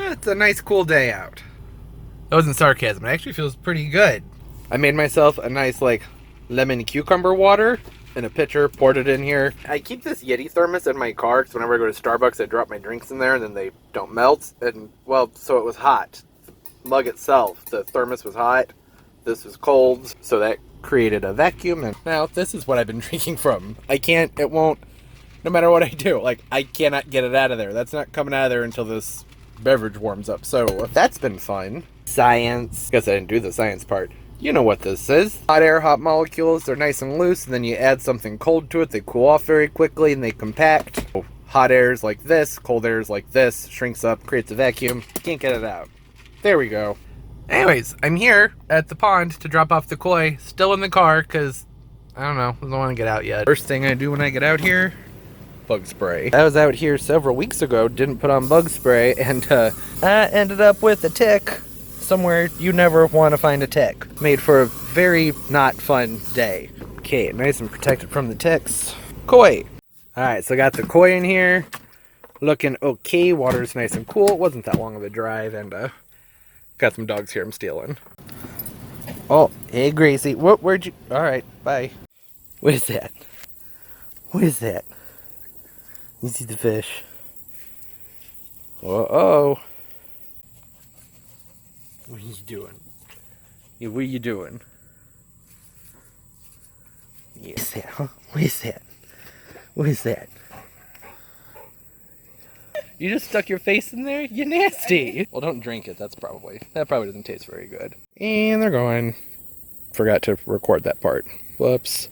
It's a nice cool day out. That wasn't sarcasm. It actually feels pretty good. I made myself a nice like lemon cucumber water in a pitcher, poured it in here. I keep this Yeti thermos in my car because whenever I go to Starbucks I drop my drinks in there and then they don't melt. And well, so it was hot. The mug itself, the thermos was hot. This was cold, so that created a vacuum. And now this is what I've been drinking from. It won't, no matter what I do, like I cannot get it out of there. That's not coming out of there until this beverage warms up. So that's been fun. Science. Guess I didn't do the science part. You know what this is. Hot air, hot molecules, they're nice and loose, and then you add something cold to it, they cool off very quickly and they compact. Hot air is like this, cold air is like this, shrinks up, creates a vacuum. Can't get it out. There we go. Anyways, I'm here at the pond to drop off the koi, still in the car, because, I don't know, I don't want to get out yet. First thing I do when I get out here, bug spray. I was out here several weeks ago, didn't put on bug spray, and I ended up with a tick. Somewhere you never want to find a tick. Made for a very not fun day. Okay, nice and protected from the ticks. Koi. Alright, so I got the koi in here. Looking okay. Water's nice and cool. It wasn't that long of a drive, and got some dogs here I'm stealing. Oh, hey Gracie. Where'd you... Alright, bye. What is that? What is that? You see the fish? Uh-oh. What are you doing? Yeah, what are you doing? What is that, huh? What is that? What is that? You just stuck your face in there? You nasty! Well, don't drink it. That probably doesn't taste very good. And they're going. Forgot to record that part. Whoops.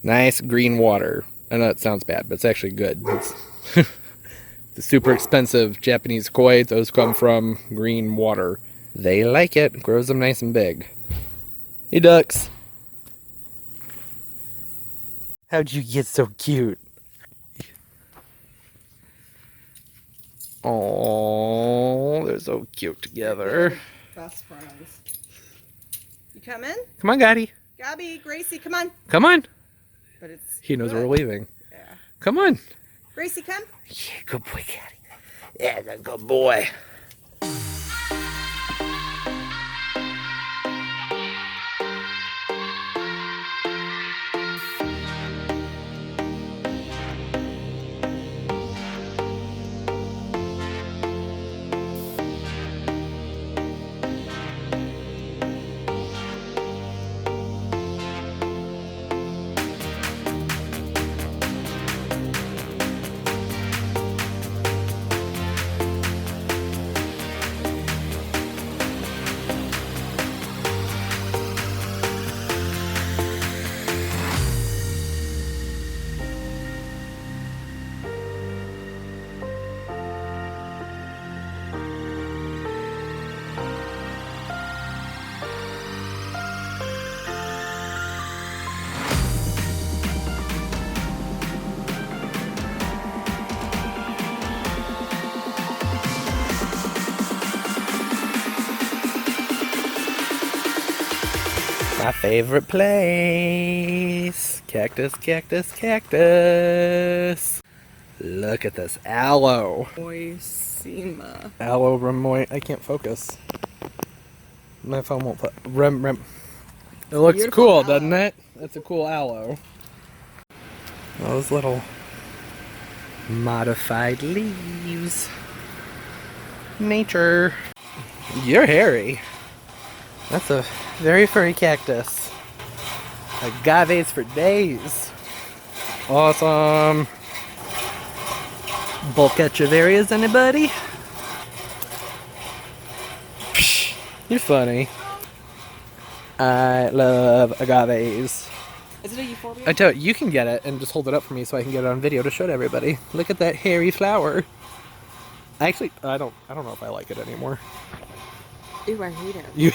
Nice green water. I know it sounds bad, but it's actually good. It's the super expensive Japanese koi. Those come from green water. They like it. Grows them nice and big. Hey, ducks. How'd you get so cute? Oh, they're so cute together. Best friends. You coming? Come on, Gotti. Gabby, Gracie, come on. Come on. But it's He knows good. we're leaving. Yeah. Come on. Gracie, come. Yeah, good boy, Gotti. Yeah, that's a good boy. My favorite place. Cactus, cactus, cactus. Look at this aloe. Moisima. Aloe remoy. I can't focus. My phone won't put. Rem. It looks Beautiful cool, aloe. doesn't it? That's a cool aloe. Those little modified leaves. Nature. You're hairy. That's a very furry cactus. Agaves for days. Awesome. Bulk Echeverias, anybody? Psh, you're funny. I love agaves. Is it a euphorbia? I tell you can get it and just hold it up for me so I can get it on video to show to everybody. Look at that hairy flower. Actually, I don't know if I like it anymore. Ew, I hate it. Yeah.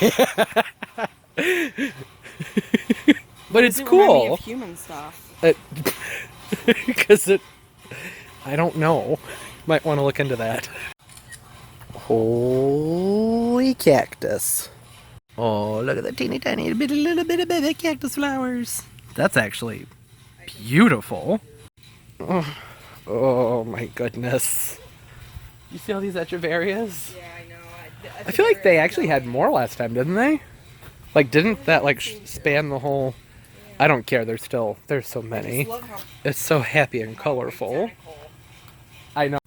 But it's It reminds me cool. of human stuff. Because I don't know. Might want to look into that. Holy cactus. Oh, look at the teeny tiny little bit of baby cactus flowers. That's actually beautiful. Oh my goodness. You see all these echeverias? Yeah, I know. I feel like they actually had more last time, didn't they? Like, didn't that like span the whole? I don't care. There's so many. It's so happy and colorful. I know.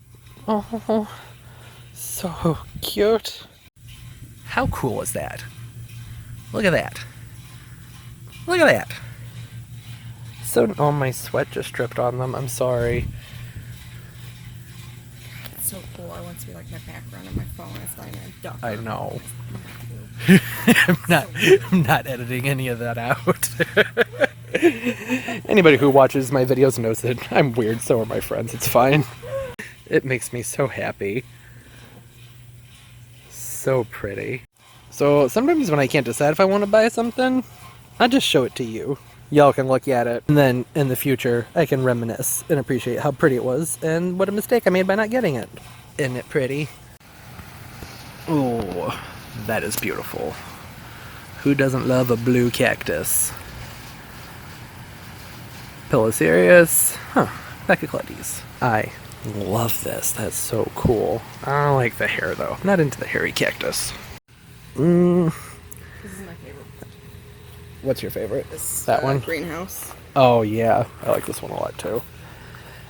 Oh, so cute. How cool is that? Look at that. Look at that. So, oh, my sweat just dripped on them. I'm sorry. It's so cool. I want to be like my background on my phone. It's like a duck. I know. I'm not editing any of that out. Anybody who watches my videos knows that I'm weird, so are my friends. It's fine. It makes me so happy. So pretty. So sometimes when I can't decide if I want to buy something, I just show it to you. Y'all can look at it, and then in the future I can reminisce and appreciate how pretty it was and what a mistake I made by not getting it. Isn't it pretty? Oh, that is beautiful. Who doesn't love a blue cactus? Piloserius. Huh. Becca-Cletes. I love this. That's so cool. I don't like the hair though. Not into the hairy cactus. This is my favorite. What's your favorite? That one? Greenhouse. Oh yeah, I like this one a lot too.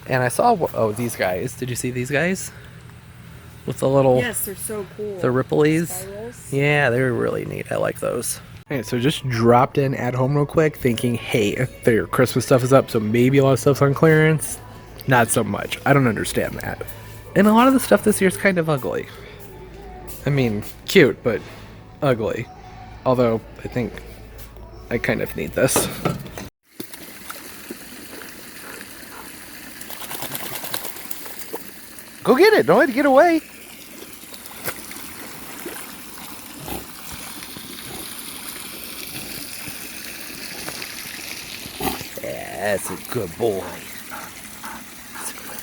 And I saw, oh, these guys. Did you see these guys? With the little... Yes, they're so cool. The rippleys. Spirals. Yeah, they're really neat. I like those. Okay, so just dropped in at home real quick thinking, hey, their Christmas stuff is up, so maybe a lot of stuff's on clearance. Not so much. I don't understand that. And a lot of the stuff this year's kind of ugly. I mean, cute, but ugly. Although, I think I kind of need this. Go get it! Don't let it get away! Yeah, that's a good boy.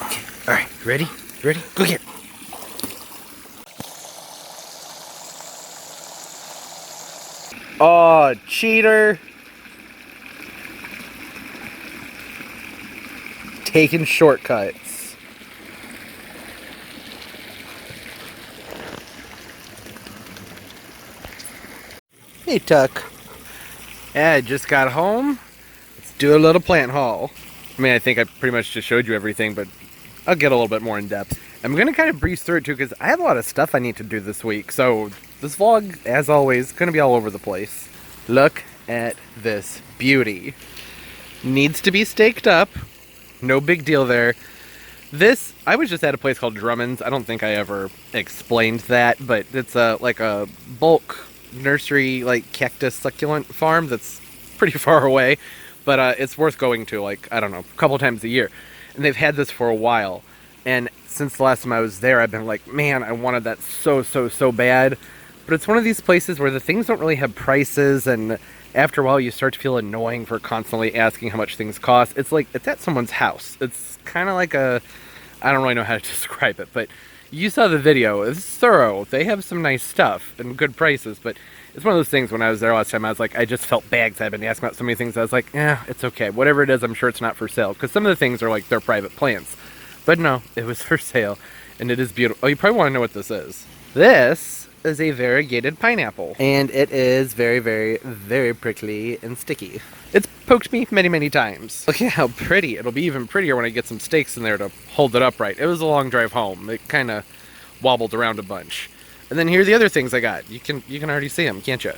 Okay, alright, ready? Ready? Go get it! Oh, cheater! Taking shortcuts. Hey, Tuck. Yeah, I just got home. Let's do a little plant haul. I mean, I think I pretty much just showed you everything, but I'll get a little bit more in depth. I'm going to kind of breeze through it too, because I have a lot of stuff I need to do this week. So this vlog, as always, going to be all over the place. Look at this beauty. Needs to be staked up. No big deal there. This, I was just at a place called Drummonds. I don't think I ever explained that, but it's like a bulk nursery, like cactus succulent farm that's pretty far away, but it's worth going to, like, I don't know, a couple times a year. And they've had this for a while, and since the last time I was there, I've been like, man, I wanted that so bad. But it's one of these places where the things don't really have prices, and after a while you start to feel annoying for constantly asking how much things cost. It's like, it's at someone's house. It's kind of like a, I don't really know how to describe it, but you saw the video. It's thorough. They have some nice stuff and good prices, but it's one of those things when I was there last time, I was like, I just felt bad because I've been asking about so many things. I was like, yeah, it's okay. Whatever it is, I'm sure it's not for sale. Because some of the things are like, they're private plants. But no, it was for sale, and it is beautiful. Oh, you probably want to know what this is. This is a variegated pineapple, and it is very prickly and sticky. It's poked me many times. Look at how pretty. It'll be even prettier when I get some stakes in there to hold it upright. It was a long drive home. It kind of wobbled around a bunch. And then here are the other things I got. You can already see them, can't you?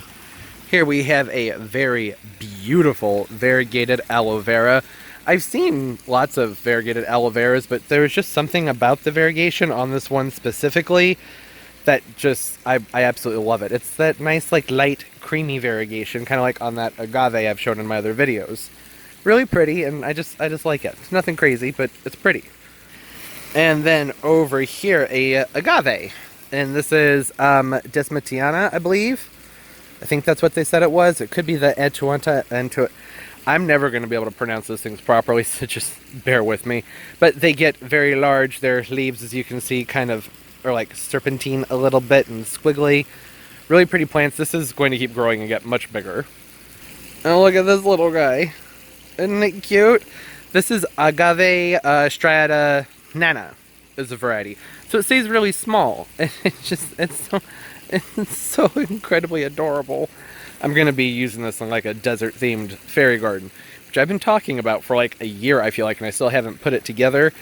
Here we have a very beautiful variegated aloe vera. I've seen lots of variegated aloe veras, but there was just something about the variegation on this one specifically that just, I absolutely love it. It's that nice, like, light, creamy variegation, kind of like on that agave I've shown in my other videos. Really pretty, and I just like it. It's nothing crazy, but it's pretty. And then over here, a agave. And this is Desmatiana, I believe. I think that's what they said it was. It could be the Atuanta. I'm never going to be able to pronounce those things properly, so just bear with me. But they get very large. Their leaves, as you can see, kind of are like serpentine a little bit and squiggly. Really pretty plants. This is going to keep growing and get much bigger. Oh, look at this little guy. Isn't it cute? This is Agave striata nana. is a variety. So it stays really small. And it's so incredibly adorable. I'm going to be using this in like a desert themed fairy garden, which I've been talking about for like a year, I feel like, and I still haven't put it together.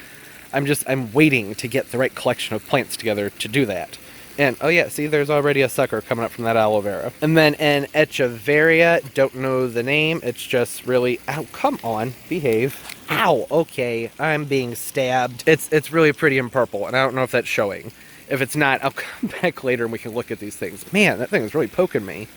I'm waiting to get the right collection of plants together to do that. And, oh yeah, see, there's already a sucker coming up from that aloe vera. And then an echeveria, don't know the name, it's just really, ow, come on, behave. Ow, okay, I'm being stabbed. It's really pretty and purple, and I don't know if that's showing. If it's not, I'll come back later and we can look at these things. Man, that thing is really poking me.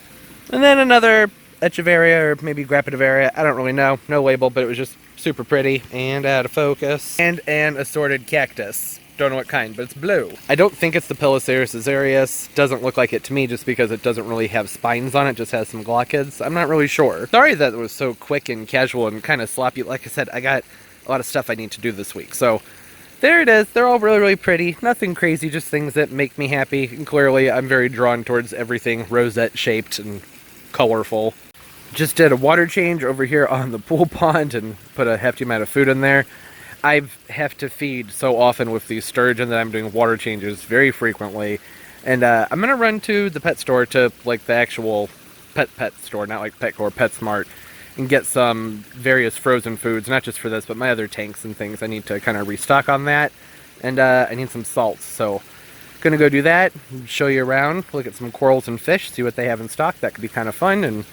And then another echeveria, or maybe grappitiveria, I don't really know, no label, but it was just super pretty and out of focus. And an assorted cactus. Don't know what kind, but it's blue. I don't think it's the Pilocereus azarius. Doesn't look like it to me just because it doesn't really have spines on it, just has some glochids. I'm not really sure. Sorry that it was so quick and casual and kind of sloppy. Like I said, I got a lot of stuff I need to do this week. So there it is. They're all really, really pretty. Nothing crazy, just things that make me happy. And clearly, I'm very drawn towards everything rosette shaped and colorful. Just did a water change over here on the pool pond and put a hefty amount of food in there. I have to feed so often with these sturgeon that I'm doing water changes very frequently. And I'm going to run to the pet store, to like the actual pet store, not like Petco or PetSmart, and get some various frozen foods, not just for this, but my other tanks and things. I need to kind of restock on that. And I need some salts, so going to go do that, show you around, look at some corals and fish, see what they have in stock. That could be kind of fun, and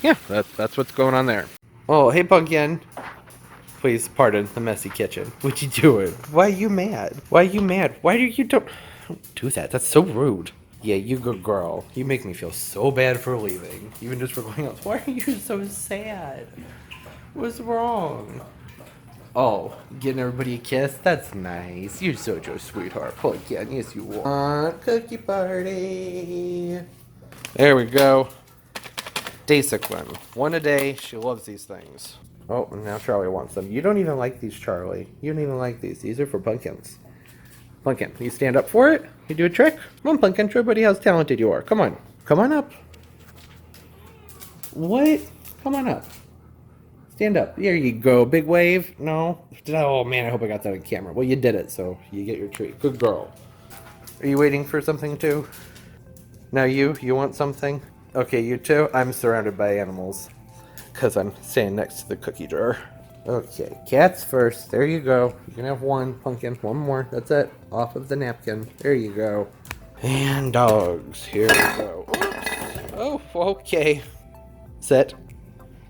yeah, that's what's going on there. Oh, hey Pumpkin. Please pardon the messy kitchen. What you doing? Why are you mad? Why are you mad? Why do you don't do that? That's so rude. Yeah, you good girl. You make me feel so bad for leaving. Even just for going out. Why are you so sad? What's wrong? Oh, getting everybody a kiss? That's nice. You're such a sweetheart. Pumpkin. Yes, you want. Cookie party. There we go. Succulent. One a day. She loves these things. Oh, now Charlie wants them. You don't even like these, Charlie. You don't even like these. These are for pumpkins. Pumpkin, you stand up for it? You do a trick? Come on, Pumpkin. Show everybody how talented you are. Come on. Come on up. What? Come on up. Stand up. There you go. Big wave. No? Oh, man, I hope I got that on camera. Well, you did it, so you get your treat. Good girl. Are you waiting for something, too? Now you want something? Okay, you too? I'm surrounded by animals, because I'm standing next to the cookie jar. Okay, cats first. There you go. You can have one, Pumpkin. One more. That's it. Off of the napkin. There you go. And dogs. Here we go. Oops. Oh, okay. Sit.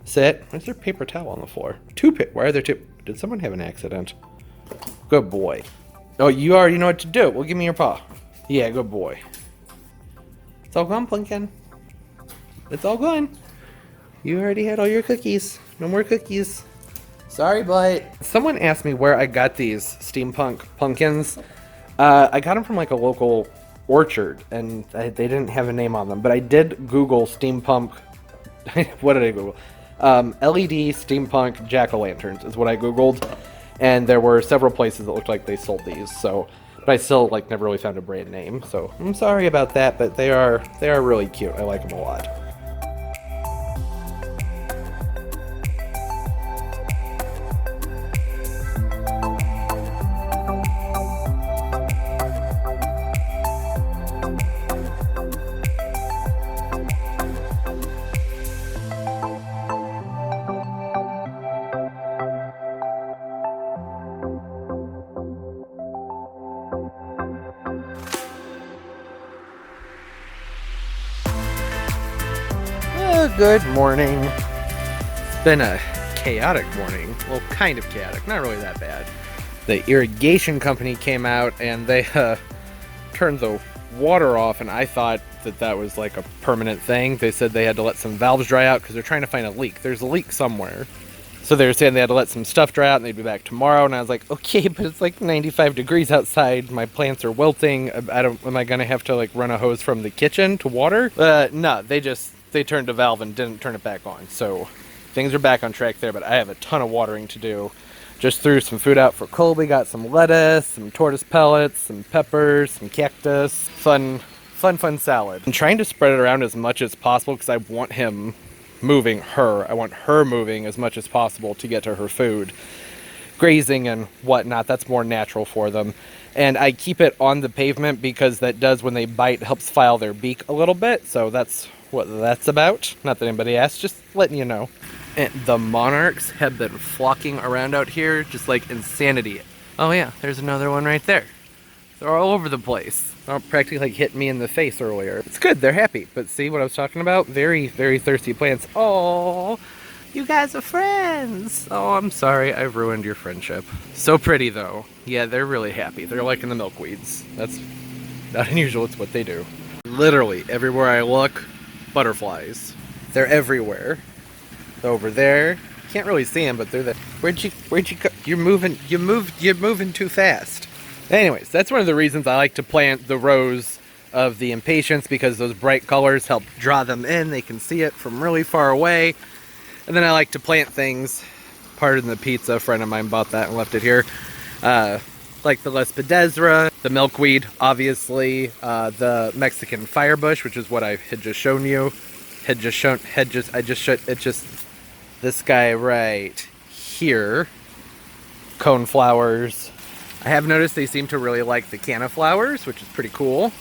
Sit. Why is there paper towel on the floor? Why are there two? Did someone have an accident? Good boy. Oh, you already know what to do. Well, give me your paw. Yeah, good boy. It's all gone, Pumpkin. It's all gone. You already had all your cookies. No more cookies. Sorry, Blight. Someone asked me where I got these steampunk pumpkins. I got them from like a local orchard, and they didn't have a name on them. But I did Google steampunk. What did I Google? LED steampunk jack-o'-lanterns is what I Googled. And there were several places that looked like they sold these. So, but I still like never really found a brand name. So I'm sorry about that, but they are really cute. I like them a lot. Good morning. It's been a chaotic morning. Well, kind of chaotic. Not really that bad. The irrigation company came out and they turned the water off, and I thought that was like a permanent thing. They said they had to let some valves dry out because they're trying to find a leak. There's a leak somewhere. So they were saying they had to let some stuff dry out and they'd be back tomorrow. And I was like, okay, but it's like 95 degrees outside. My plants are wilting. Am I going to have to like run a hose from the kitchen to water? No, they turned a valve and didn't turn it back on. So things are back on track there, but I have a ton of watering to do. Just threw some food out for Colby, got some lettuce, some tortoise pellets, some peppers, some cactus. Fun salad. I'm trying to spread it around as much as possible because I want him moving her. I want her moving as much as possible to get to her food. Grazing and whatnot, that's more natural for them. And I keep it on the pavement because that does, when they bite, helps file their beak a little bit. So that's what that's about. Not that anybody asked, just letting you know. And the monarchs have been flocking around out here just like insanity. Oh yeah, there's another one right there. They're all over the place. They practically like hit me in the face earlier. It's good, they're happy. But see what I was talking about? Very, very thirsty plants. Oh, you guys are friends. Oh, I'm sorry, I've ruined your friendship. So pretty though. Yeah, they're really happy. They're liking the milkweeds. That's not unusual, it's what they do. Literally, everywhere I look, butterflies. They're everywhere. Over there. Can't really see them, but they're there. Where'd you go? You're moving too fast. Anyways, that's one of the reasons I like to plant the rows of the impatiens, because those bright colors help draw them in. They can see it from really far away. And then I like to plant things, pardon the pizza, a friend of mine bought that and left it here, like the Lespedezra, the milkweed, obviously, the Mexican firebush, which is what I had just shown you. This guy right here, coneflowers. I have noticed they seem to really like the canna flowers, which is pretty cool.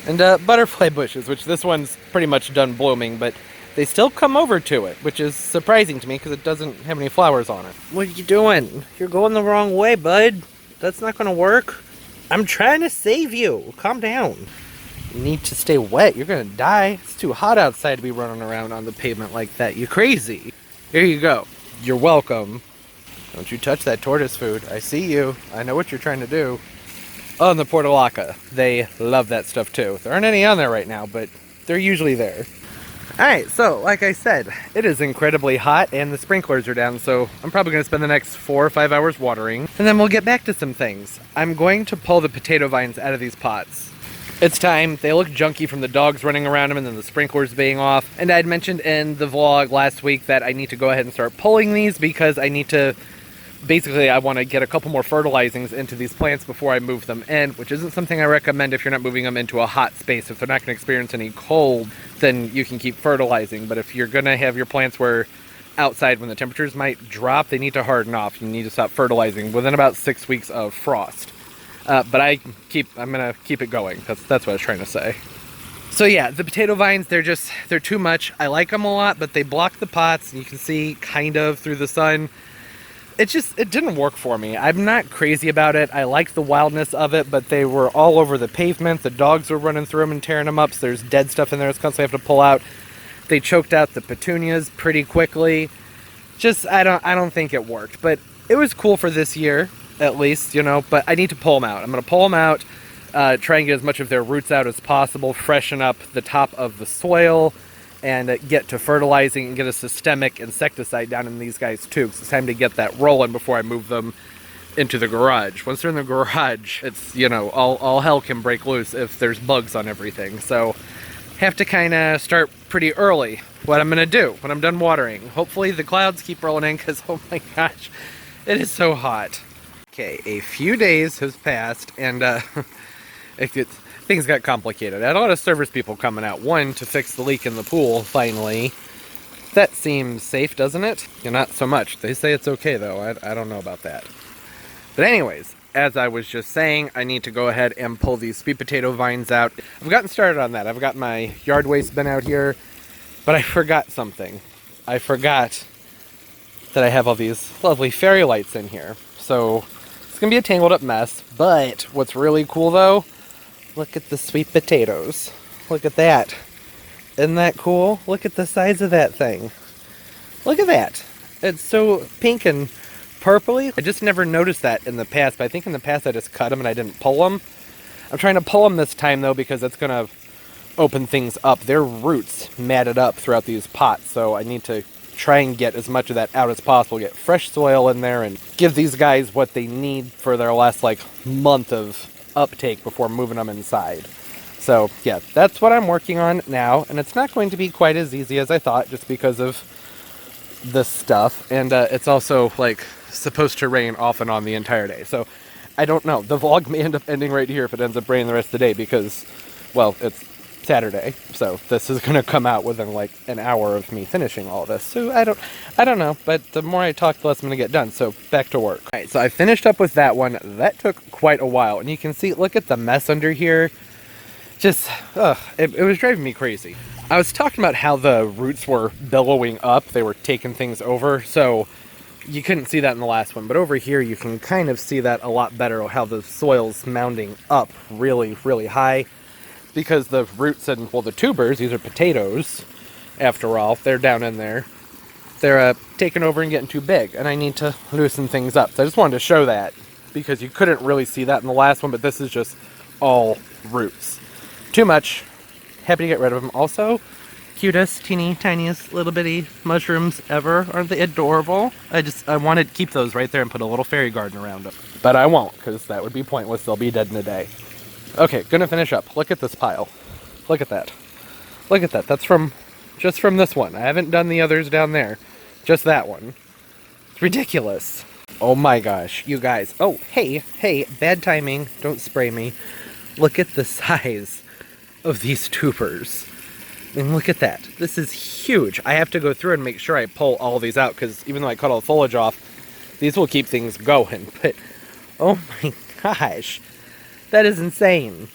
And butterfly bushes, which this one's pretty much done blooming, but they still come over to it, which is surprising to me because it doesn't have any flowers on it. What are you doing? You're going the wrong way, bud. That's not going to work. I'm trying to save you. Calm down. You need to stay wet. You're going to die. It's too hot outside to be running around on the pavement like that. You crazy. Here you go. You're welcome. Don't you touch that tortoise food. I see you. I know what you're trying to do. Oh, and the portulaca. They love that stuff too. There aren't any on there right now, but they're usually there. Alright, so like I said, it is incredibly hot and the sprinklers are down, so I'm probably going to spend the next 4 or 5 hours watering. And then we'll get back to some things. I'm going to pull the potato vines out of these pots. It's time. They look junky from the dogs running around them and then the sprinklers being off. And I'd mentioned in the vlog last week that I need to go ahead and start pulling these because I need to... Basically, I want to get a couple more fertilizings into these plants before I move them in, which isn't something I recommend if you're not moving them into a hot space. If they're not going to experience any cold, then you can keep fertilizing. But if you're going to have your plants where outside when the temperatures might drop, they need to harden off. You need to stop fertilizing within about 6 weeks of frost. But I'm going to keep it going. That's what I was trying to say. So yeah, the potato vines, they're too much. I like them a lot, but they block the pots. And you can see kind of through the sun. It didn't work for me. I'm not crazy about it. I like the wildness of it, but they were all over the pavement. The dogs were running through them and tearing them up, so there's dead stuff in there that's constantly have to pull out. They choked out the petunias pretty quickly. I don't think it worked, but it was cool for this year, at least, you know, but I need to pull them out. I'm going to pull them out, try and get as much of their roots out as possible, freshen up the top of the soil, and get to fertilizing and get a systemic insecticide down in these guys too. It's time to get that rolling before I move them into the garage. Once they're in the garage, it's, you know, all hell can break loose if there's bugs on everything. So have to kind of start pretty early. What I'm going to do when I'm done watering. Hopefully the clouds keep rolling in because, oh my gosh, it is so hot. Okay, a few days has passed and things got complicated. I had a lot of service people coming out. One, to fix the leak in the pool, finally. That seems safe, doesn't it? Yeah, not so much. They say it's okay, though. I don't know about that. But anyways, as I was just saying, I need to go ahead and pull these sweet potato vines out. I've gotten started on that. I've got my yard waste bin out here, but I forgot something. I forgot that I have all these lovely fairy lights in here. So it's going to be a tangled up mess, but what's really cool, though, look at the sweet potatoes. Look at that. Isn't that cool? Look at the size of that thing. Look at that. It's so pink and purpley. I just never noticed that in the past, but I think in the past I just cut them and I didn't pull them. I'm trying to pull them this time though because that's going to open things up. Their roots matted up throughout these pots, so I need to try and get as much of that out as possible, get fresh soil in there and give these guys what they need for their last month of uptake before moving them inside. So yeah, that's what I'm working on now, and it's not going to be quite as easy as I thought just because of this stuff, and it's also supposed to rain off and on the entire day, so I don't know. The vlog may end up ending right here if it ends up raining the rest of the day because, well, it's Saturday. So this is gonna come out within like an hour of me finishing all this. So I don't know, but the more I talk, the less I'm gonna get done. So back to work. All right, so I finished up with that one. That took quite a while, and you can see, look at the mess under here. Just, it was driving me crazy. I was talking about how the roots were billowing up. They were taking things over. So you couldn't see that in the last one, but over here you can kind of see that a lot better, how the soil's mounding up really, really high. Because the roots and, well, the tubers, these are potatoes, after all, they're down in there. They're taking over and getting too big, and I need to loosen things up. So I just wanted to show that, because you couldn't really see that in the last one, but this is just all roots. Too much. Happy to get rid of them. Also, cutest, teeny, tiniest, little bitty mushrooms ever. Aren't they adorable? I want to keep those right there and put a little fairy garden around them. But I won't, because that would be pointless. They'll be dead in a day. Okay, gonna finish up. Look at this pile. Look at that. Look at that. That's just from this one. I haven't done the others down there. Just that one. It's ridiculous. Oh my gosh, you guys. Oh, hey, bad timing. Don't spray me. Look at the size of these tubers. I mean, look at that. This is huge. I have to go through and make sure I pull all these out, because even though I cut all the foliage off, these will keep things going. But, oh my gosh. That is insane.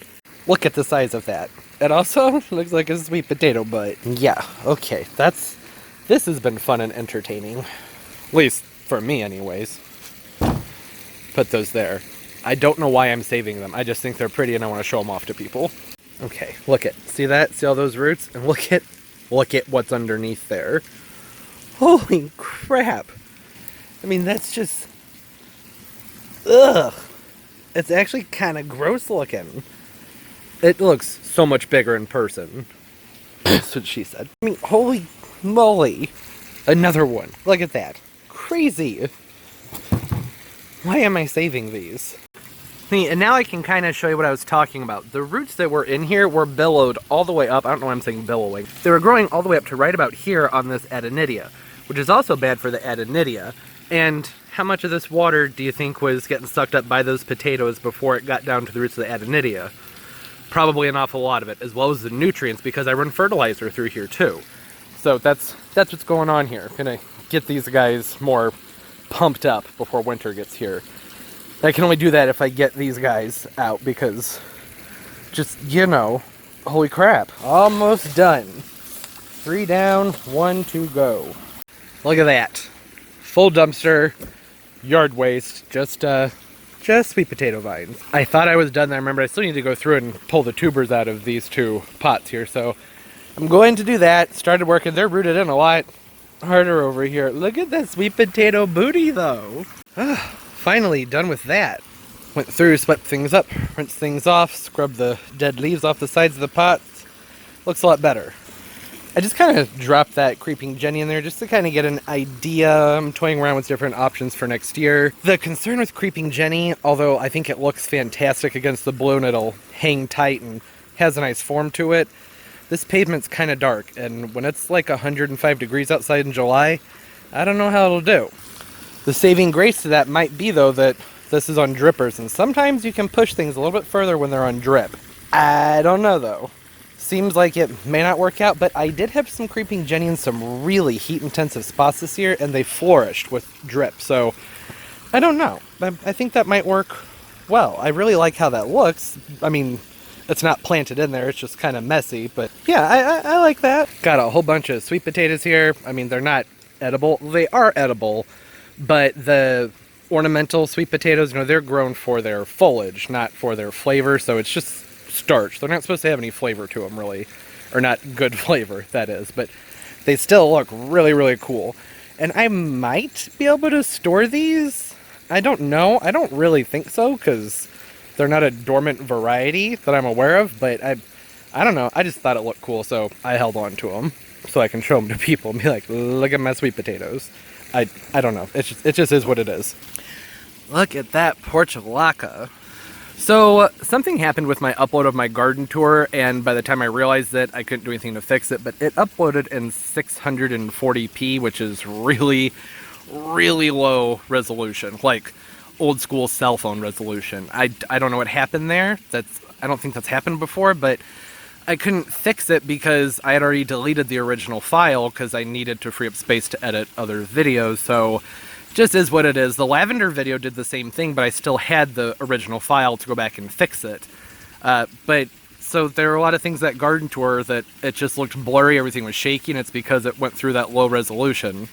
Look at the size of that. It also looks like a sweet potato, but yeah, okay. This has been fun and entertaining. At least for me anyways. Put those there. I don't know why I'm saving them. I just think they're pretty and I want to show them off to people. Okay, look at. See that? See all those roots? And look at what's underneath there. Holy crap. I mean, that's just... Ugh. It's actually kind of gross looking. It looks so much bigger in person. That's what she said. I mean, holy moly. Another one. Look at that. Crazy. Why am I saving these? And now I can kind of show you what I was talking about. The roots that were in here were billowed all the way up. I don't know why I'm saying billowing. They were growing all the way up to right about here on this adonidia, which is also bad for the adonidia. And how much of this water do you think was getting sucked up by those potatoes before it got down to the roots of the adonidia? Probably an awful lot of it, as well as the nutrients, because I run fertilizer through here too. So that's what's going on here. I'm gonna get these guys more pumped up before winter gets here. I can only do that if I get these guys out, because just, you know, holy crap. Almost done. 3 down, 1 to go. Look at that. Full dumpster, yard waste, just sweet potato vines. I thought I was done there. I remember I still need to go through and pull the tubers out of these 2 pots here, so I'm going to do that. Started working. They're rooted in a lot harder over here. Look at that sweet potato booty, though. Finally done with that. Went through, swept things up, rinsed things off, scrubbed the dead leaves off the sides of the pots. Looks a lot better. I just kind of dropped that Creeping Jenny in there just to kind of get an idea. I'm toying around with different options for next year. The concern with Creeping Jenny, although I think it looks fantastic against the blue and it'll hang tight and has a nice form to it, this pavement's kind of dark, and when it's like 105 degrees outside in July, I don't know how it'll do. The saving grace to that might be, though, that this is on drippers, and sometimes you can push things a little bit further when they're on drip. I don't know, though. Seems like it may not work out, but I did have some Creeping Jenny in some really heat-intensive spots this year, and they flourished with drip, so I don't know. I think that might work well. I really like how that looks. I mean, it's not planted in there, it's just kind of messy, but yeah, I like that. Got a whole bunch of sweet potatoes here. I mean, they're not edible. They are edible, but the ornamental sweet potatoes, you know, they're grown for their foliage, not for their flavor, so it's just starch. They're not supposed to have any flavor to them, really. Or not good flavor, that is, but they still look really, really cool. And I might be able to store these. I don't know. I don't really think so, because they're not a dormant variety that I'm aware of, but I don't know. I just thought it looked cool, so I held on to them so I can show them to people and be like, look at my sweet potatoes. I don't know. It just is what it is. Look at that portulaca. So something happened with my upload of my garden tour, and by the time I realized that, I couldn't do anything to fix it, but it uploaded in 640p, which is really, really low resolution, like old school cell phone resolution. I don't know what happened there. I don't think that's happened before, but I couldn't fix it because I had already deleted the original file because I needed to free up space to edit other videos, so just is what it is. The lavender video did the same thing, but I still had the original file to go back and fix it. So there are a lot of things that garden tour that it just looked blurry, everything was shaky, and it's because it went through that low resolution.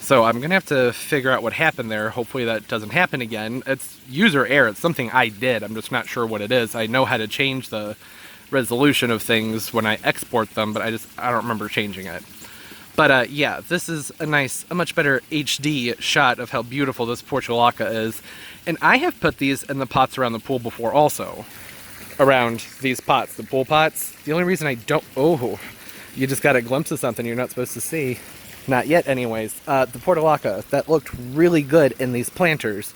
So I'm going to have to figure out what happened there. Hopefully that doesn't happen again. It's user error. It's something I did. I'm just not sure what it is. I know how to change the resolution of things when I export them, but I don't remember changing it. But yeah, this is a much better HD shot of how beautiful this portulaca is. And I have put these in the pots around the pool before also. Around these pots, the pool pots. The only reason I don't... Oh, you just got a glimpse of something you're not supposed to see. Not yet anyways. The portulaca, that looked really good in these planters.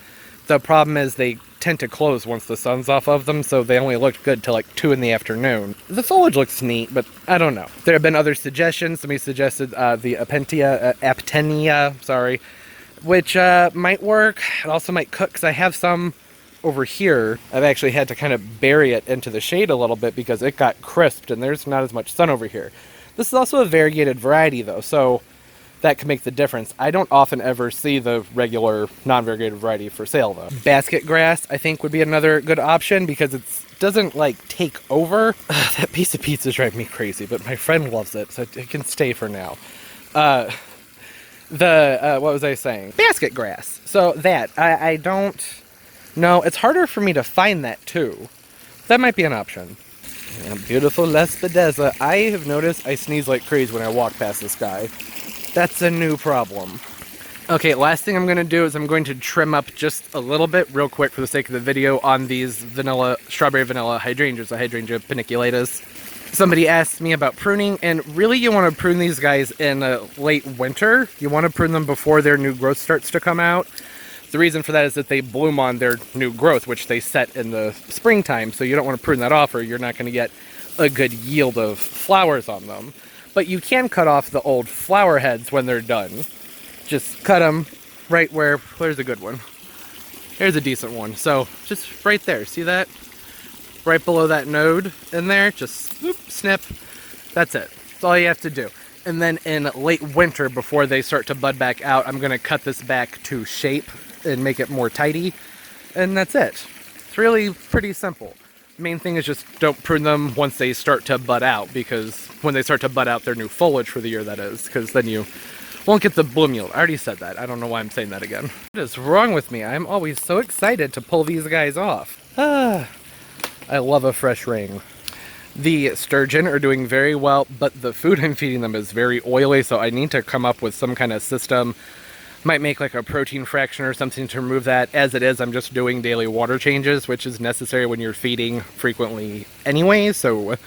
The problem is they tend to close once the sun's off of them, so they only looked good till like 2 in the afternoon. The foliage looks neat, but I don't know. There have been other suggestions. Somebody suggested the aptenia, which might work. It also might cook, because I have some over here. I've actually had to kind of bury it into the shade a little bit because it got crisped and there's not as much sun over here. This is also a variegated variety though, so that can make the difference. I don't often ever see the regular non-variegated variety for sale though. Basket grass I think would be another good option because it doesn't like take over. That piece of pizza drives me crazy, but my friend loves it, so it can stay for now. What was I saying? Basket grass. So that, I don't know. It's harder for me to find that too. That might be an option. Yeah, beautiful Lespedeza. I have noticed I sneeze like crazy when I walk past this guy. That's a new problem. Okay, last thing I'm going to do is I'm going to trim up just a little bit real quick for the sake of the video on these strawberry vanilla hydrangeas, the Hydrangea paniculatus. Somebody asked me about pruning, and really you want to prune these guys in late winter. You want to prune them before their new growth starts to come out. The reason for that is that they bloom on their new growth, which they set in the springtime, so you don't want to prune that off or you're not going to get a good yield of flowers on them. But you can cut off the old flower heads when they're done. Just cut them right where's a good one. Here's a decent one. So just right there, see that? Right below that node in there, just whoop, snip. That's it. That's all you have to do. And then in late winter, before they start to bud back out, I'm going to cut this back to shape and make it more tidy. And that's it. It's really pretty simple. The main thing is just don't prune them once they start to bud out, because when they start to bud out their new foliage for the year, that is, because then you won't get the bloom yield. I already said that. I don't know why I'm saying that again. What is wrong with me? I'm always so excited to pull these guys off. I love a fresh ring. The sturgeon are doing very well, but the food I'm feeding them is very oily, so I need to come up with some kind of system. Might make like a protein fraction or something to remove that. As it is, I'm just doing daily water changes, which is necessary when you're feeding frequently anyway, but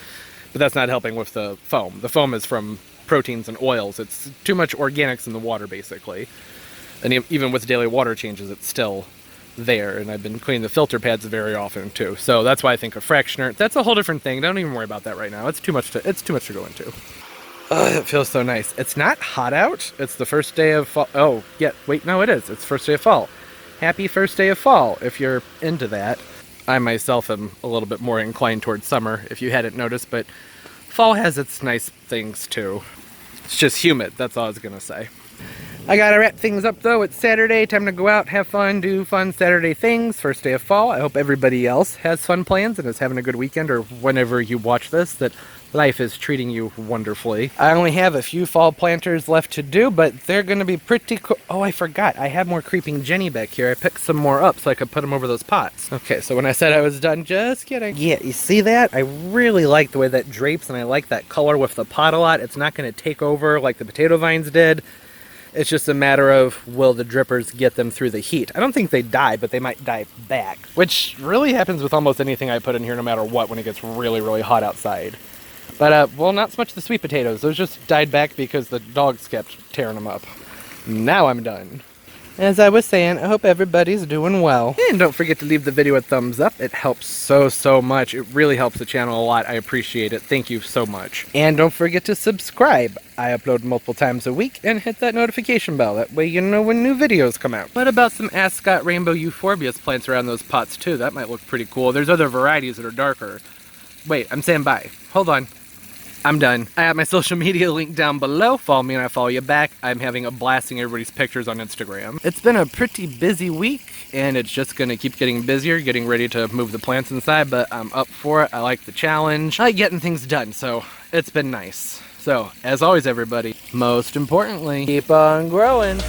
that's not helping with the foam. The foam is from proteins and oils. It's too much organics in the water, basically. And even with daily water changes, it's still there, and I've been cleaning the filter pads very often too. So that's why I think a fractioner, that's a whole different thing. Don't even worry about that right now. It's too much to go into. Oh, it feels so nice. It's not hot out. It's the first day of fall. Oh, yeah, wait, no, it is. It's first day of fall. Happy first day of fall, if you're into that. I myself am a little bit more inclined towards summer, if you hadn't noticed, but fall has its nice things too. It's just humid, that's all I was gonna say. I gotta wrap things up though. It's Saturday, time to go out, have fun, do fun Saturday things. First day of fall. I hope everybody else has fun plans and is having a good weekend, or whenever you watch this, that life is treating you wonderfully. I only have a few fall planters left to do, but they're gonna be pretty cool. Oh, I forgot. I have more creeping Jenny back here. I picked some more up so I could put them over those pots. Okay, so when I said I was done, just kidding. Yeah, you see that? I really like the way that drapes, and I like that color with the pot a lot. It's not gonna take over like the potato vines did. It's just a matter of, will the drippers get them through the heat? I don't think they die, but they might die back, which really happens with almost anything I put in here no matter what when it gets really, really hot outside. But, well, not so much the sweet potatoes. Those just died back because the dogs kept tearing them up. Now I'm done. As I was saying, I hope everybody's doing well. And don't forget to leave the video a thumbs up. It helps so much. It really helps the channel a lot. I appreciate it. Thank you so much. And don't forget to subscribe. I upload multiple times a week, and hit that notification bell. That way you know when new videos come out. What about some Ascot Rainbow Euphorbias plants around those pots too? That might look pretty cool. There's other varieties that are darker. Wait, I'm saying bye. Hold on. I'm done. I have my social media link down below. Follow me and I follow you back. I'm having a blasting everybody's pictures on Instagram. It's been a pretty busy week, and it's just gonna keep getting busier, getting ready to move the plants inside, but I'm up for it. I like the challenge. I like getting things done, so it's been nice. So, as always, everybody, most importantly, keep on growing.